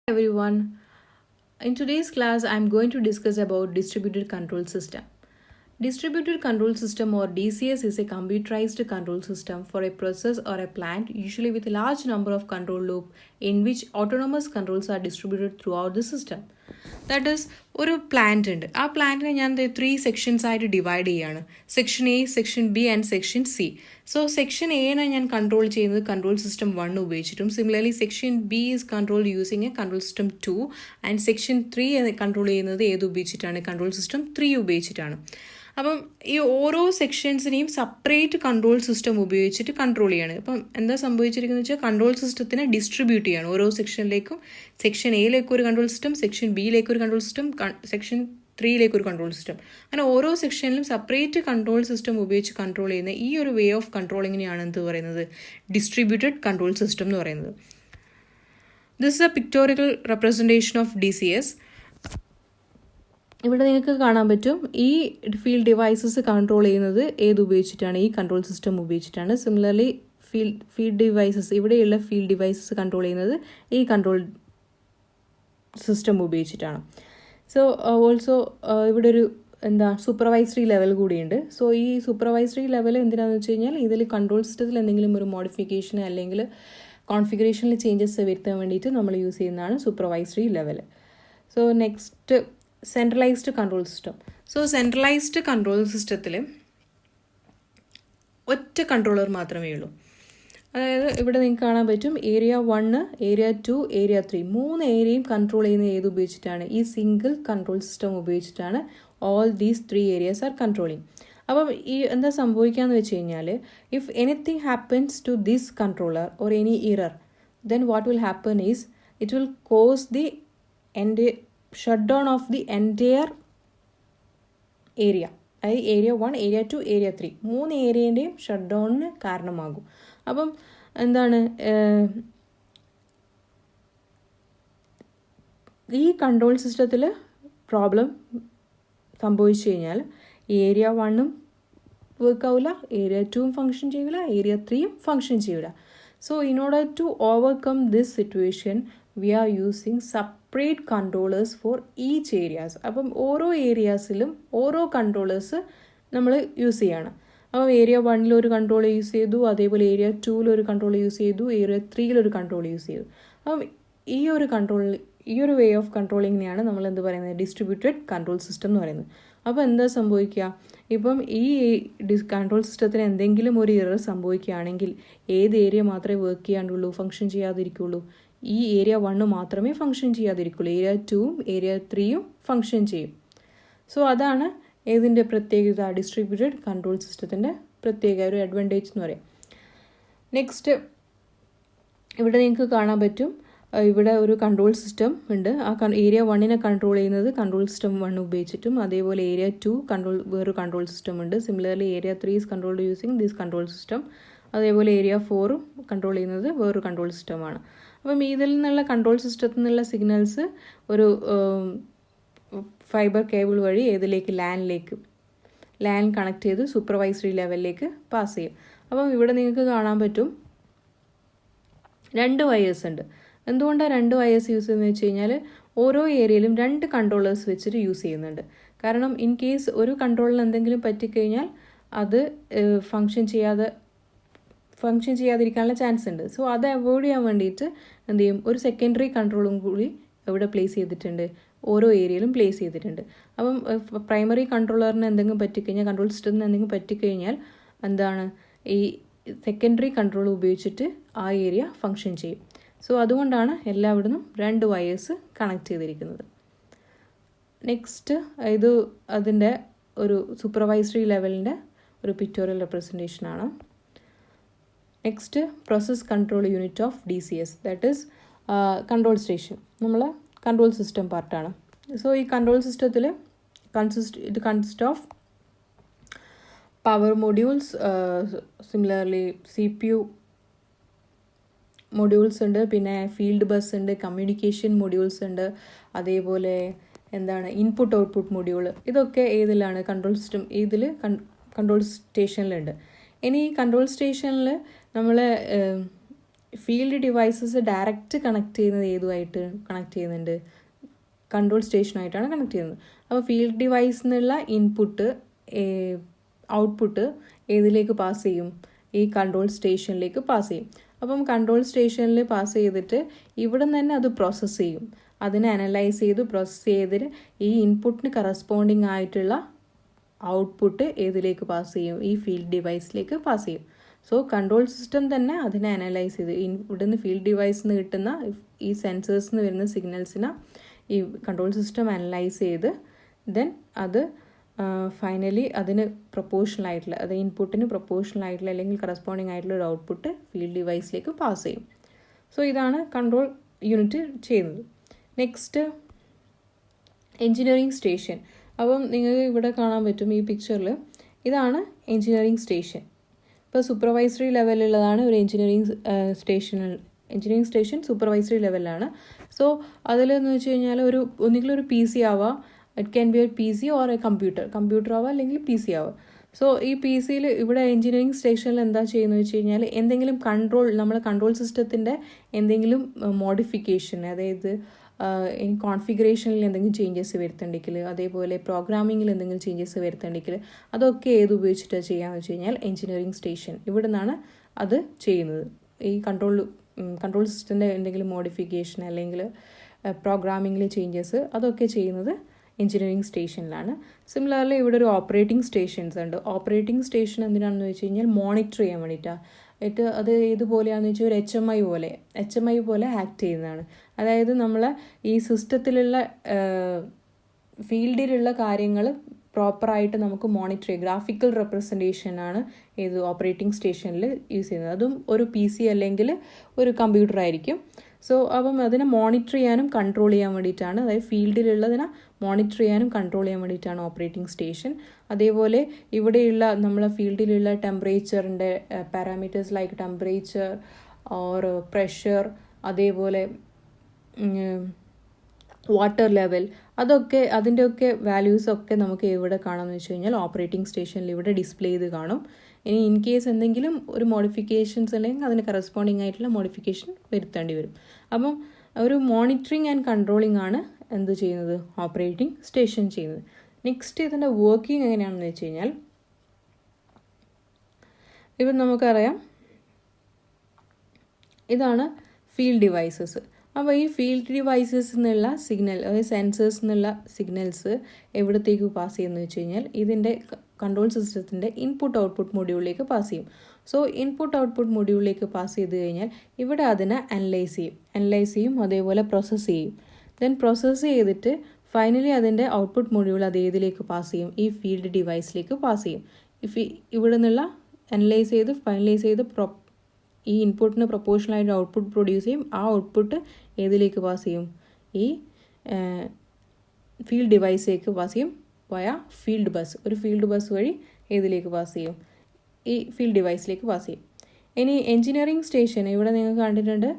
Everyone. In today's class, I'm going to discuss about distributed control system. Distributed control system or DCS is a computerized control system for a process or a plant, usually with a large number of control loops in which autonomous controls are distributed throughout the system. That is, ഒരു plant ഉണ്ട്. ആ പ്ലാന്റിനെ ഞാൻ 3 sections ആയിട്ട് divide ചെയ്യാണ്. Section A, section B and section C. So section എനെ ഞാൻ control ചെയ്യുന്നത് കൺട്രോൾ സിസ്റ്റം 1 ഉപയോഗിച്ചിട്ടും similarly section B is control using a control system 2 and section 3 control ചെയ്യുന്നത് ഏത് ഉപയോഗിച്ചിട്ടാണ്? കൺട്രോൾ സിസ്റ്റം 3 ഉപയോഗിച്ചിട്ടാണ്. അപ്പം ഈ ഓരോ സെക്ഷൻസിനെയും സെപ്പറേറ്റ് കൺട്രോൾ സിസ്റ്റം ഉപയോഗിച്ചിട്ട് കൺട്രോൾ ചെയ്യാണ്. അപ്പം എന്താ സംഭവിച്ചിരിക്കുന്നത് വെച്ചാൽ കൺട്രോൾ സിസ്റ്റത്തിനെ ഡിസ്ട്രിബ്യൂട്ട് ചെയ്യാണ് ഓരോ സെക്ഷനിലേക്കും. സെക്ഷൻ എയിലേക്ക് ഒരു കൺട്രോൾ സിസ്റ്റം, സെക്ഷൻ ബിയിലേക്ക് ഒരു കൺട്രോൾ സിസ്റ്റം, സെക്ഷൻ 3യിലേക്ക് ഒരു കൺട്രോൾ സിസ്റ്റം. അങ്ങനെ ഓരോ സെക്ഷനിലും സെപ്പറേറ്റ് കൺട്രോൾ സിസ്റ്റം ഉപയോഗിച്ച് കൺട്രോൾ ചെയ്യുന്ന ഈ ഒരു വേ ഓഫ് കൺട്രോളിങ്ങിനെയാണ് എന്ത് പറയുന്നത്? ഡിസ്ട്രിബ്യൂട്ടഡ് കൺട്രോൾ സിസ്റ്റം എന്ന് പറയുന്നത്. This is a pictorial representation of DCS. ഇവിടെ നിങ്ങൾക്ക് കാണാൻ പറ്റും ഈ ഫീൽഡ് ഡിവൈസസ് കൺട്രോൾ ചെയ്യുന്നത് ഏത് ഉപയോഗിച്ചിട്ടാണ്? ഈ കൺട്രോൾ സിസ്റ്റം ഉപയോഗിച്ചിട്ടാണ്. സിമിലർലി ഫീൽഡ് ഡിവൈസസ്, ഇവിടെയുള്ള ഫീൽഡ് ഡിവൈസസ് കൺട്രോൾ ചെയ്യുന്നത് ഈ കൺട്രോൾ സിസ്റ്റം ഉപയോഗിച്ചിട്ടാണ്. സോ ഓൾസോ ഇവിടെ ഒരു സൂപ്പർവൈസറി ലെവൽ കൂടിയുണ്ട്. സോ ഈ സൂപ്പർവൈസറി ലെവൽ എന്തിനാണെന്ന് വെച്ച് കഴിഞ്ഞാൽ ഇതിൽ കൺട്രോൾ സിസ്റ്റത്തിൽ എന്തെങ്കിലും ഒരു മോഡിഫിക്കേഷൻ അല്ലെങ്കിൽ കോൺഫിഗറേഷനിൽ ചേഞ്ചസ് വരുത്താൻ വേണ്ടിയിട്ട് നമ്മൾ യൂസ് ചെയ്യുന്നതാണ് supervisory level. So next centralised control system. So centralised control സിസ്റ്റത്തിൽ ഒറ്റ കൺട്രോളർ മാത്രമേ ഉള്ളൂ. അതായത് ഇവിടെ നിങ്ങൾക്ക് കാണാൻ പറ്റും ഏരിയ 1, ഏരിയ 2, ഏരിയ 3 3 ഏരിയയും കൺട്രോൾ ചെയ്യുന്ന ഏത് ഉപയോഗിച്ചിട്ടാണ്? ഈ സിംഗിൾ കൺട്രോൾ സിസ്റ്റം ഉപയോഗിച്ചിട്ടാണ് all these 3 areas are controlling. അപ്പം ഈ എന്താ സംഭവിക്കാന്ന് വെച്ച് കഴിഞ്ഞാൽ if anything happens to this controller or any error then what will happen is it will cause the shut down of the entire area. അതായത് area 1, area 2, area 3 3 ഏരിയൻ്റെയും shut ഡൗണിന് കാരണമാകും. അപ്പം എന്താണ് ഈ കൺട്രോൾ സിസ്റ്റത്തിൽ പ്രോബ്ലം സംഭവിച്ചു കഴിഞ്ഞാൽ ഏരിയ 1ഉം വർക്ക് ആവില്ല, ഏരിയ 2ഉം ഫങ്ഷൻ ചെയ്യില്ല, ഏരിയ 3യും ഫങ്ഷൻ ചെയ്യില്ല. So in order to overcome this situation we are using separate controllers for each areas. അപ്പം ഓരോ ഏരിയാസിലും ഓരോ കൺട്രോളേഴ്സ് നമ്മൾ യൂസ് ചെയ്യണം. അപ്പം ഏരിയ 1ൽ ഒരു കൺട്രോൾ യൂസ് ചെയ്തു, അതേപോലെ ഏരിയ 2ൽ ഒരു കൺട്രോൾ യൂസ് ചെയ്തു, ഏരിയ 3ൽ ഒരു കൺട്രോൾ യൂസ് ചെയ്തു. അപ്പം ഈ ഒരു വേ ഓഫ് കൺട്രോളിങ്ങിനെയാണ് നമ്മൾ എന്ത് പറയുന്നത്? ഡിസ്ട്രിബ്യൂട്ടഡ് കൺട്രോൾ സിസ്റ്റം എന്ന് പറയുന്നത്. അപ്പോൾ എന്താ സംഭവിക്കുക? ഇപ്പം ഈ കൺട്രോൾ സിസ്റ്റത്തിന് എന്തെങ്കിലും ഒരു എറർ സംഭവിക്കുകയാണെങ്കിൽ ഏത് ഏരിയ മാത്രമേ വർക്ക് ചെയ്യാണ്ടുള്ളൂ, ഫങ്ഷൻ ചെയ്യാതിരിക്കുള്ളൂ? ഈ ഏരിയ 1 മാത്രമേ ഫങ്ഷൻ ചെയ്യാതിരിക്കുള്ളൂ. ഏരിയ 2ഉം ഏരിയ 3യും ഫങ്ഷൻ ചെയ്യും. സോ അതാണ് ഏതിൻ്റെ പ്രത്യേകത? ഡിസ്ട്രിബ്യൂട്ടഡ് കൺട്രോൾ സിസ്റ്റത്തിൻ്റെ പ്രത്യേക ഒരു അഡ്വാൻറ്റേജ് എന്ന് പറയാം. നെക്സ്റ്റ് ഇവിടെ നിങ്ങൾക്ക് കാണാൻ പറ്റും ഇവിടെ ഒരു കൺട്രോൾ സിസ്റ്റം ഉണ്ട്. ആ ഏരിയ 1നെ കൺട്രോൾ ചെയ്യുന്നത് കൺട്രോൾ സിസ്റ്റം 1 ഉപയോഗിച്ചിട്ടും, അതേപോലെ ഏരിയ 2 വേറൊരു കൺട്രോൾ സിസ്റ്റം ഉണ്ട്. Similarly area 3 is controlled using this control system. അതേപോലെ ഏരിയ 4ഉം കൺട്രോൾ ചെയ്യുന്നത് വേറൊരു കൺട്രോൾ സിസ്റ്റമാണ്. അപ്പം ഇതിൽ നിന്നുള്ള കൺട്രോൾ സിസ്റ്റത്തിൽ നിന്നുള്ള സിഗ്നൽസ് ഒരു ഫൈബർ കേബിൾ വഴി ഏതിലേക്ക്? ലാൻ കണക്ട് ചെയ്ത് സൂപ്പർവൈസറി ലെവലിലേക്ക് പാസ് ചെയ്യും. അപ്പം ഇവിടെ നിങ്ങൾക്ക് കാണാൻ പറ്റും 2 വയേഴ്സ് ഉണ്ട്. എന്തുകൊണ്ടാണ് 2 വയേഴ്സ് യൂസ് ചെയ്യുന്നത് വെച്ച് കഴിഞ്ഞാൽ ഓരോ ഏരിയയിലും 2 കൺട്രോളേഴ്സ് വെച്ചിട്ട് യൂസ് ചെയ്യുന്നുണ്ട്. കാരണം ഇൻ കേസ് ഒരു കൺട്രോളിന് എന്തെങ്കിലും പറ്റിക്കഴിഞ്ഞാൽ അത് ഫങ്ഷൻ ചെയ്യാതിരിക്കാനുള്ള ചാൻസ് ഉണ്ട്. സോ അത് അവോയ്ഡ് ചെയ്യാൻ വേണ്ടിയിട്ട് എന്ത് ചെയ്യും? ഒരു സെക്കൻഡറി കൺട്രോളും കൂടി ഇവിടെ പ്ലേസ് ചെയ്തിട്ടുണ്ട്, ഓരോ ഏരിയയിലും പ്ലേസ് ചെയ്തിട്ടുണ്ട്. അപ്പം പ്രൈമറി കൺട്രോളറിന് എന്തെങ്കിലും പറ്റിക്കഴിഞ്ഞാൽ, കൺട്രോൾ സിസ്റ്റത്തിന് എന്തെങ്കിലും പറ്റിക്കഴിഞ്ഞാൽ എന്താണ് ഈ സെക്കൻഡറി കൺട്രോൾ ഉപയോഗിച്ചിട്ട് ആ ഏരിയ ഫങ്ഷൻ ചെയ്യും. സോ അതുകൊണ്ടാണ് എല്ലായിടത്തും 2 വയേഴ്സ് കണക്ട് ചെയ്തിരിക്കുന്നത്. നെക്സ്റ്റ് ഇത് അതിൻ്റെ ഒരു സൂപ്പർവൈസറി ലെവലിൻ്റെ ഒരു പിക്ടോറിയൽ റെപ്രസെൻറ്റേഷനാണ്. Next process control unit of DCS, that is control station. നമ്മൾ കൺട്രോൾ സിസ്റ്റം പാർട്ടാണ്. സോ ഈ കൺട്രോൾ സിസ്റ്റത്തിൽ ഇത് consist of power modules, similarly CPU modules ഉണ്ട്, പിന്നെ ഫീൽഡ് ബസ് ഉണ്ട്, കമ്മ്യൂണിക്കേഷൻ മൊഡ്യൂൾസ് ഉണ്ട്, അതേപോലെ ഇൻപുട്ട് ഔട്ട്പുട്ട് മൊഡ്യൂൾ. ഇതൊക്കെ ഏതിലാണ്? കൺട്രോൾ സിസ്റ്റം ഇതിൽ കൺട്രോൾ സ്റ്റേഷനിലുണ്ട്. ഇനി ഈ കൺട്രോൾ സ്റ്റേഷനിൽ നമ്മൾ ഫീൽഡ് ഡിവൈസസ് ഡയറക്റ്റ് കണക്ട് ചെയ്യുന്നത് ഏതുമായിട്ട് കണക്ട് ചെയ്യുന്നുണ്ട്? കൺട്രോൾ സ്റ്റേഷനുമായിട്ടാണ് കണക്ട് ചെയ്യുന്നത്. അപ്പോൾ ഫീൽഡ് ഡിവൈസ് എന്നുള്ള ഇൻപുട്ട് ഔട്ട്പുട്ട് ഏതിലേക്ക് പാസ് ചെയ്യും? ഈ കൺട്രോൾ സ്റ്റേഷനിലേക്ക് പാസ് ചെയ്യും. അപ്പം കൺട്രോൾ സ്റ്റേഷനിൽ പാസ് ചെയ്തിട്ട് ഇവിടെ നിന്ന് തന്നെ അത് പ്രോസസ്സ് ചെയ്യും. അതിനെ അനലൈസ് ചെയ്ത് പ്രോസസ്സ് ചെയ്തിട്ട് ഈ ഇൻപുട്ടിന് കറസ്പോണ്ടിങ് ആയിട്ടുള്ള ഔട്ട്പുട്ട് ഏതിലേക്ക് പാസ് ചെയ്യും? ഈ ഫീൽഡ് ഡിവൈസിലേക്ക് പാസ് ചെയ്യും. സോ കൺട്രോൾ സിസ്റ്റം തന്നെ അതിനെ അനലൈസ് ചെയ്ത് ഇവിടുന്ന് ഫീൽഡ് ഡിവൈസിൽ നിന്ന് കിട്ടുന്ന ഈ സെൻസേഴ്സിൽ നിന്ന് വരുന്ന സിഗ്നൽസിനെ ഈ കൺട്രോൾ സിസ്റ്റം അനലൈസ് ചെയ്ത് ദെൻ അത് ഫൈനലി അതിന് പ്രൊപ്പോർഷണൽ ആയിട്ടുള്ള, അത് ഇൻപുട്ടിന് പ്രൊപ്പോർഷണൽ ആയിട്ടുള്ള അല്ലെങ്കിൽ കറസ്പോണ്ടിങ് ആയിട്ടുള്ള ഒരു ഔട്ട്പുട്ട് ഫീൽഡ് ഡിവൈസിലേക്ക് പാസ് ചെയ്യും. സോ ഇതാണ് കൺട്രോൾ യൂണിറ്റ് ചെയ്യുന്നത്. Next engineering station. അപ്പം നിങ്ങൾക്ക് ഇവിടെ കാണാൻ പറ്റും ഈ പിക്ചറിൽ, ഇതാണ് എൻജിനീയറിംഗ് സ്റ്റേഷൻ. ഇപ്പോൾ സൂപ്പർവൈസറി ലെവലിലുള്ളതാണ് ഒരു എൻജിനീയറിംഗ് സ്റ്റേഷൻ സൂപ്പർവൈസറി ലെവലിലാണ്. സോ അതിലെന്ന് വെച്ച് കഴിഞ്ഞാൽ ഒന്നുകിൽ ഒരു PC ആവാം, it can be A PC or A computer ആവാം, അല്ലെങ്കിൽ PC ആവാം. സോ ഈ PCയിൽ ഇവിടെ എൻജിനീയറിംഗ് സ്റ്റേഷനിൽ എന്താ ചെയ്യുന്നത് വെച്ച് കഴിഞ്ഞാൽ എന്തെങ്കിലും നമ്മുടെ കൺട്രോൾ സിസ്റ്റത്തിൻ്റെ എന്തെങ്കിലും മോഡിഫിക്കേഷൻ, അതായത് കോൺഫിഗറേഷനിൽ എന്തെങ്കിലും ചേഞ്ചസ് വരുത്തേണ്ടെങ്കിൽ, അതേപോലെ പ്രോഗ്രാമിങ്ങിൽ എന്തെങ്കിലും ചേഞ്ചസ് വരുത്തേണ്ടെങ്കിൽ അതൊക്കെ ഏത് ഉപയോഗിച്ചിട്ടാണ് ചെയ്യാമെന്ന് വെച്ച് കഴിഞ്ഞാൽ എൻജിനീയറിംഗ് സ്റ്റേഷൻ ഇവിടെ നിന്നാണ് അത് ചെയ്യുന്നത്. ഈ കൺട്രോൾ സിസ്റ്റത്തിൻ്റെ എന്തെങ്കിലും മോഡിഫിക്കേഷൻ അല്ലെങ്കിൽ പ്രോഗ്രാമിങ്ങിൽ ചേഞ്ചസ് അതൊക്കെ ചെയ്യുന്നത് എൻജിനീയറിംഗ് സ്റ്റേഷനിലാണ്. സിമിലർലി ഇവിടെ ഒരു ഓപ്പറേറ്റിംഗ് സ്റ്റേഷൻസ് ഉണ്ട്. ഓപ്പറേറ്റിംഗ് സ്റ്റേഷൻ എന്തിനാണെന്ന് വെച്ച് കഴിഞ്ഞാൽ മോണിറ്റർ ചെയ്യാൻ വേണ്ടിയിട്ടാണ്. അത് ഏതുപോലെയാണെന്ന് വെച്ചാൽ ഒരു HMI പോലെ ആക്ട് ചെയ്യുന്നതാണ്. അതായത് നമ്മൾ ഈ സിസ്റ്റത്തിലുള്ള ഫീൽഡിലുള്ള കാര്യങ്ങൾ പ്രോപ്പറായിട്ട് നമുക്ക് മോണിറ്റർ ചെയ്യാം. ഗ്രാഫിക്കൽ റെപ്രസെൻറ്റേഷനാണ് ഏത് ഓപ്പറേറ്റിംഗ് സ്റ്റേഷനിൽ യൂസ് ചെയ്യുന്നത്. അതും ഒരു PC അല്ലെങ്കിൽ ഒരു കമ്പ്യൂട്ടർ ആയിരിക്കും. സോ അപ്പം അതിനെ മോണിറ്റർ ചെയ്യാനും കൺട്രോൾ ചെയ്യാൻ വേണ്ടിയിട്ടാണ്, അതായത് ഫീൽഡിലുള്ളതിനെ മോണിറ്റർ ചെയ്യാനും കൺട്രോൾ ചെയ്യാൻ വേണ്ടിയിട്ടാണ് ഓപ്പറേറ്റിംഗ് സ്റ്റേഷൻ. അതേപോലെ ഇവിടെയുള്ള നമ്മളെ ഫീൽഡിലുള്ള ടെമ്പറേച്ചറിൻ്റെ parameters like temperature or pressure, അതേപോലെ വാട്ടർ ലെവൽ, അതിൻ്റെയൊക്കെ വാല്യൂസൊക്കെ നമുക്ക് എവിടെ കാണാമെന്ന് വെച്ച് കഴിഞ്ഞാൽ ഓപ്പറേറ്റിംഗ് സ്റ്റേഷനിൽ ഇവിടെ ഡിസ്പ്ലേ ചെയ്ത് കാണും. ഇനി ഇൻ കേസ് എന്തെങ്കിലും ഒരു മോഡിഫിക്കേഷൻസ് അല്ലെങ്കിൽ അതിന് കറസ്പോണ്ടിങ് ആയിട്ടുള്ള മോഡിഫിക്കേഷൻ വരുത്തേണ്ടി വരും. അപ്പം ഒരു മോണിറ്ററിങ് ആൻഡ് കൺട്രോളിംഗ് ആണ് എന്ത് ചെയ്യുന്നത്? ഓപ്പറേറ്റിംഗ് സ്റ്റേഷൻ ചെയ്യുന്നത്. നെക്സ്റ്റ് ഇതിൻ്റെ വർക്കിംഗ് എങ്ങനെയാണെന്ന് വെച്ച് കഴിഞ്ഞാൽ, ഇപ്പം നമുക്കറിയാം ഇതാണ് ഫീൽഡ് ഡിവൈസസ്. അപ്പോൾ ഈ ഫീൽഡ് ഡിവൈസസ് എന്നുള്ള സിഗ്നൽ, അതായത് സെൻസേഴ്സ് എന്നുള്ള സിഗ്നൽസ് എവിടത്തേക്ക് പാസ് ചെയ്യുമെന്ന് വെച്ച് കഴിഞ്ഞാൽ ഇതിൻ്റെ കൺട്രോൾ സിസ്റ്റത്തിൻ്റെ ഇൻപുട്ട് ഔട്ട്പുട്ട് മൊഡ്യൂളിലേക്ക് പാസ് ചെയ്യും. സോ ഇൻപുട്ട് ഔട്ട്പുട്ട് മൊഡ്യൂളിലേക്ക് പാസ് ചെയ്ത് കഴിഞ്ഞാൽ ഇവിടെ അതിനെ അനലൈസ് ചെയ്യും, അതേപോലെ പ്രോസസ്സ് ചെയ്യും. ദെൻ പ്രോസസ്സ് ചെയ്തിട്ട് ഫൈനലി അതിൻ്റെ ഔട്ട്പുട്ട് മൊഡ്യൂൾ അത് ഏതിലേക്ക് പാസ് ചെയ്യും? ഈ ഫീൽഡ് ഡിവൈസിലേക്ക് പാസ് ചെയ്യും. ഇവിടെ നിന്നുള്ള അനലൈസ് ചെയ്ത് ഫൈനലൈസ് ചെയ്ത് ഈ ഇൻപുട്ടിന് പ്രൊപ്പോർഷണലായിട്ട് ഔട്ട്പുട്ട് പ്രൊഡ്യൂസ് ചെയ്യും. ആ ഔട്ട്പുട്ട് ഏതിലേക്ക് പാസ് ചെയ്യും? ഈ ഫീൽഡ് ഡിവൈസിലേക്ക് പാസ് ചെയ്യും വയ ഫീൽഡ് ബസ്. ഒരു ഫീൽഡ് ബസ് വഴി ഏതിലേക്ക് പാസ് ചെയ്യും? ഈ ഫീൽഡ് ഡിവൈസിലേക്ക് പാസ് ചെയ്യും. ഇനി എൻജിനീയറിംഗ് സ്റ്റേഷൻ, ഇവിടെ നിങ്ങൾ കണ്ടിട്ടുണ്ട്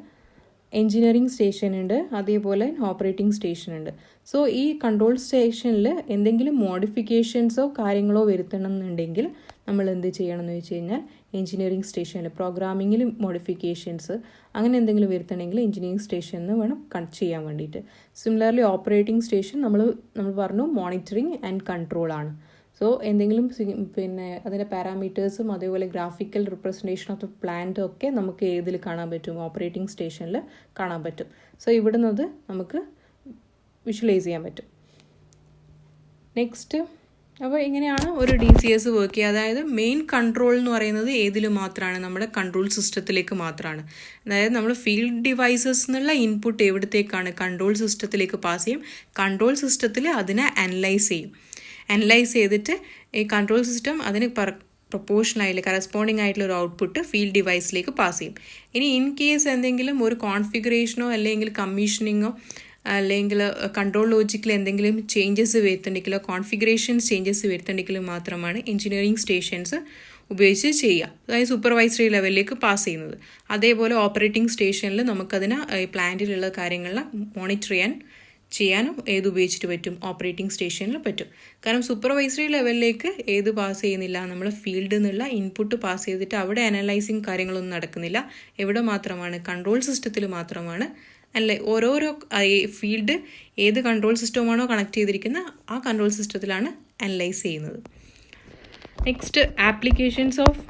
എൻജിനീയറിംഗ് സ്റ്റേഷൻ ഉണ്ട്, അതേപോലെ ഓപ്പറേറ്റിംഗ് സ്റ്റേഷൻ ഉണ്ട്. സോ ഈ കൺട്രോൾ സ്റ്റേഷനിൽ എന്തെങ്കിലും മോഡിഫിക്കേഷൻസോ കാര്യങ്ങളോ വരുത്തണം എന്നുണ്ടെങ്കിൽ നമ്മൾ എന്ത് ചെയ്യണം എന്ന് വെച്ച് കഴിഞ്ഞാൽ എൻജിനീയറിംഗ് സ്റ്റേഷനിൽ പ്രോഗ്രാമിങ്ങിൽ മോഡിഫിക്കേഷൻസ് അങ്ങനെ എന്തെങ്കിലും വരുത്തണമെങ്കിൽ എൻജിനീയറിംഗ് സ്റ്റേഷനിൽ വേണം ചെയ്യാൻ വേണ്ടിയിട്ട്. സിമിലർലി ഓപ്പറേറ്റിംഗ് സ്റ്റേഷൻ നമ്മൾ പറഞ്ഞു മോണിറ്ററിങ് ആൻഡ് കൺട്രോൾ ആണ്. സോ എന്തെങ്കിലും അതിൻ്റെ പാരാമീറ്റേഴ്സും അതേപോലെ graphical representation of the plant ഒക്കെ നമുക്ക് ഏതിൽ കാണാൻ പറ്റും? ഓപ്പറേറ്റിംഗ് സ്റ്റേഷനിൽ കാണാൻ പറ്റും. സോ ഇവിടുന്ന് അത് നമുക്ക് വിഷ്വലൈസ് ചെയ്യാൻ പറ്റും. നെക്സ്റ്റ്, അപ്പോൾ ഇങ്ങനെയാണ് ഒരു DCS വർക്ക് ചെയ്യുക. അതായത് മെയിൻ കൺട്രോൾ എന്ന് പറയുന്നത് ഏതിൽ മാത്രമാണ്? നമ്മുടെ കൺട്രോൾ സിസ്റ്റത്തിലേക്ക് മാത്രമാണ്. അതായത് നമ്മൾ ഫീൽഡ് ഡിവൈസസ് എന്നുള്ള ഇൻപുട്ട് എവിടത്തേക്കാണ്? കൺട്രോൾ സിസ്റ്റത്തിലേക്ക് പാസ് ചെയ്യും. കൺട്രോൾ സിസ്റ്റത്തിൽ അതിനെ അനലൈസ് ചെയ്തിട്ട് ഈ കൺട്രോൾ സിസ്റ്റം അതിന് പ്രൊപ്പോർഷണൽ ആയിട്ടുള്ള കറസ്പോണ്ടിങ് ആയിട്ടുള്ള ഒരു ഔട്ട്പുട്ട് ഫീൽഡ് ഡിവൈസിലേക്ക് പാസ് ചെയ്യും. ഇനി ഇൻ കേസ് എന്തെങ്കിലും ഒരു കോൺഫിഗറേഷനോ അല്ലെങ്കിൽ കമ്മീഷനിങ്ങോ അല്ലെങ്കിൽ കൺട്രോൾ ലോജിക്കിൽ എന്തെങ്കിലും ചേഞ്ചസ് വരുത്തുണ്ടെങ്കിലോ ചേഞ്ചസ് വരുത്തുണ്ടെങ്കിലും മാത്രമാണ് എൻജിനീയറിംഗ് സ്റ്റേഷൻസ് ഉപയോഗിച്ച് ചെയ്യുക. അതായത് സൂപ്പർവൈസറി ലെവലിലേക്ക് പാസ് ചെയ്യുന്നത്. അതേപോലെ ഓപ്പറേറ്റിംഗ് സ്റ്റേഷനിൽ നമുക്കതിന് പ്ലാന്റിലുള്ള കാര്യങ്ങളെ മോണിറ്റർ ചെയ്യാൻ ചെയ്യാനും ഏത് ഉപയോഗിച്ചിട്ട് പറ്റും, ഓപ്പറേറ്റിംഗ് സ്റ്റേഷനിൽ പറ്റും. കാരണം സൂപ്പർവൈസറി ലെവലിലേക്ക് ഏത് പാസ് ചെയ്യുന്നില്ല, നമ്മൾ ഫീൽഡിൽ നിന്നുള്ള ഇൻപുട്ട് പാസ് ചെയ്തിട്ട് അവിടെ അനലൈസിങ് കാര്യങ്ങളൊന്നും നടക്കുന്നില്ല. എവിടെ മാത്രമാണ്, കൺട്രോൾ സിസ്റ്റത്തിൽ മാത്രമാണ് അല്ലെ ഓരോരോ ഫീൽഡ് ഏത് കൺട്രോൾ സിസ്റ്റമാണോ കണക്ട് ചെയ്തിരിക്കുന്നത് ആ കൺട്രോൾ സിസ്റ്റത്തിലാണ് അനലൈസ് ചെയ്യുന്നത്. Next, applications of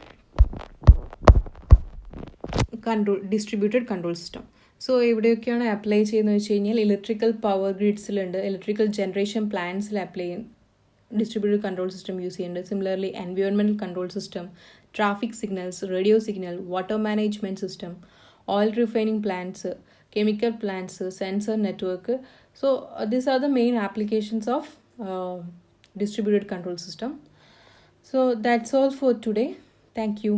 distributed control system. So എവിടെയൊക്കെയാണ് അപ്ലൈ ചെയ്യുന്നത് വെച്ച് കഴിഞ്ഞാൽ ഇലക്ട്രിക്കൽ പവർ ഗ്രിഡ്സിലുണ്ട്, ഇലക്ട്രിക്കൽ ജനറേഷൻ പ്ലാന്റ്സിൽ അപ്ലൈ ചെയ്യും, ഡിസ്ട്രിബ്യൂട്ടഡ് കൺട്രോൾ സിസ്റ്റം യൂസ് ചെയ്യുന്നുണ്ട്. Similarly environmental control system, traffic signals, radio signal, water management system, oil refining plants, chemical plants, sensor network. So these are the main applications of distributed control system. So that's all for today. Thank you.